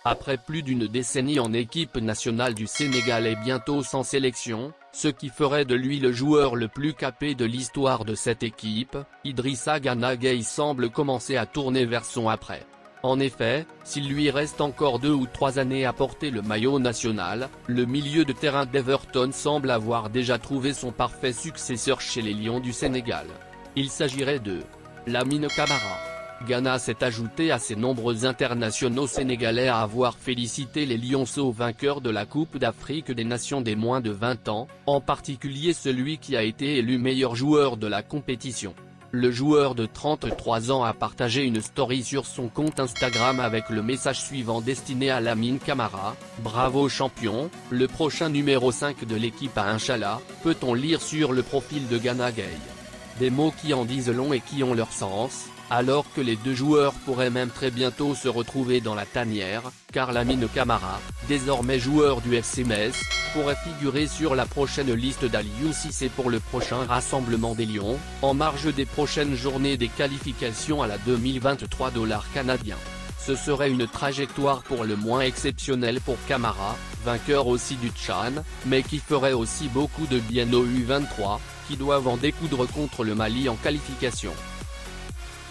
Après plus d'une décennie en équipe nationale du Sénégal et bientôt sans sélection, ce qui ferait de lui le joueur le plus capé de l'histoire de cette équipe, Idrissa Gana Gueye semble commencer à tourner vers son après. En effet, s'il lui reste encore 2 ou 3 années à porter le maillot national, le milieu de terrain d'Everton semble avoir déjà trouvé son parfait successeur chez les Lions du Sénégal. Il s'agirait de Lamine Camara. Gana s'est ajouté à ses nombreux internationaux sénégalais à avoir félicité les Lionceaux vainqueurs de la Coupe d'Afrique des Nations des moins de 20 ans, en particulier celui qui a été élu meilleur joueur de la compétition. Le joueur de 33 ans a partagé une story sur son compte Instagram avec le message suivant destiné à Lamine Camara: « Bravo champion, le prochain numéro 5 de l'équipe à Inch'Allah », peut-on lire sur le profil de Gana Gueye. Des mots qui en disent long et qui ont leur sens, alors que les deux joueurs pourraient même très bientôt se retrouver dans la tanière, car Lamine Camara, désormais joueur du FC Metz, pourrait figurer sur la prochaine liste d'Aliou Cissé pour le prochain rassemblement des Lions, en marge des prochaines journées des qualifications à la 2023 $ canadiens. Ce serait une trajectoire pour le moins exceptionnelle pour Camara, vainqueur aussi du Tchad, mais qui ferait aussi beaucoup de bien aux U23, qui doivent en découdre contre le Mali en qualification.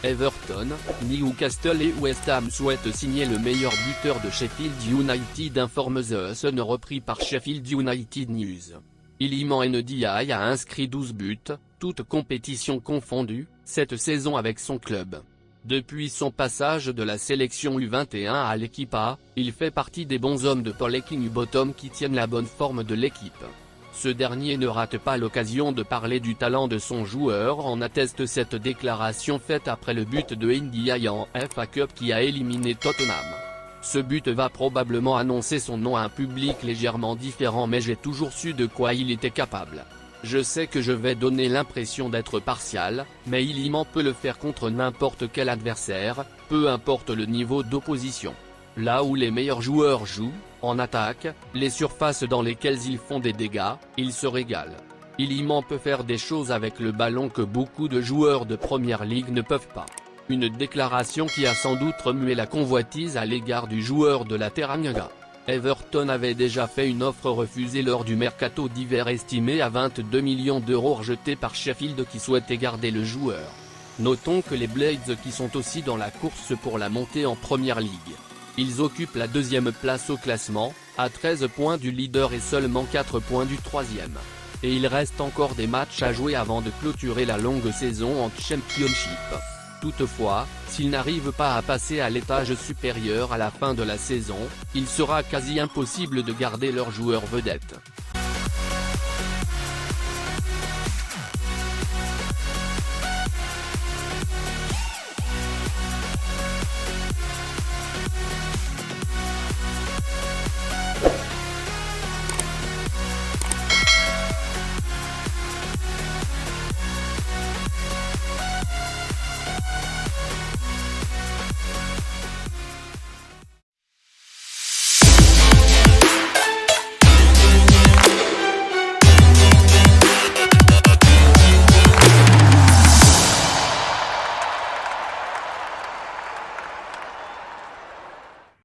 Everton, Newcastle et West Ham souhaitent signer le meilleur buteur de Sheffield United, informe The Sun repris par Sheffield United News. Iliman Ndiaye a inscrit 12 buts, toutes compétitions confondues, cette saison avec son club. Depuis son passage de la sélection U21 à l'équipe A, il fait partie des bons hommes de Paul Heckingbottom qui tiennent la bonne forme de l'équipe. Ce dernier ne rate pas l'occasion de parler du talent de son joueur, en atteste cette déclaration faite après le but de Ndiaye en FA Cup qui a éliminé Tottenham. Ce but va probablement annoncer son nom à un public légèrement différent, mais j'ai toujours su de quoi il était capable. Je sais que je vais donner l'impression d'être partial, mais Iliman peut le faire contre n'importe quel adversaire, peu importe le niveau d'opposition. Là où les meilleurs joueurs jouent, en attaque, les surfaces dans lesquelles ils font des dégâts, ils se régalent. Iliman peut faire des choses avec le ballon que beaucoup de joueurs de première ligue ne peuvent pas. Une déclaration qui a sans doute remué la convoitise à l'égard du joueur de la Teranga. Everton avait déjà fait une offre refusée lors du mercato d'hiver estimée à 22 millions d'euros rejetée par Sheffield qui souhaitait garder le joueur. Notons que les Blades qui sont aussi dans la course pour la montée en première ligue. Ils occupent la 2e place au classement, à 13 points du leader et seulement 4 points du 3e. Et il reste encore des matchs à jouer avant de clôturer la longue saison en Championship. Toutefois, s'ils n'arrivent pas à passer à l'étage supérieur à la fin de la saison, il sera quasi impossible de garder leurs joueurs vedettes.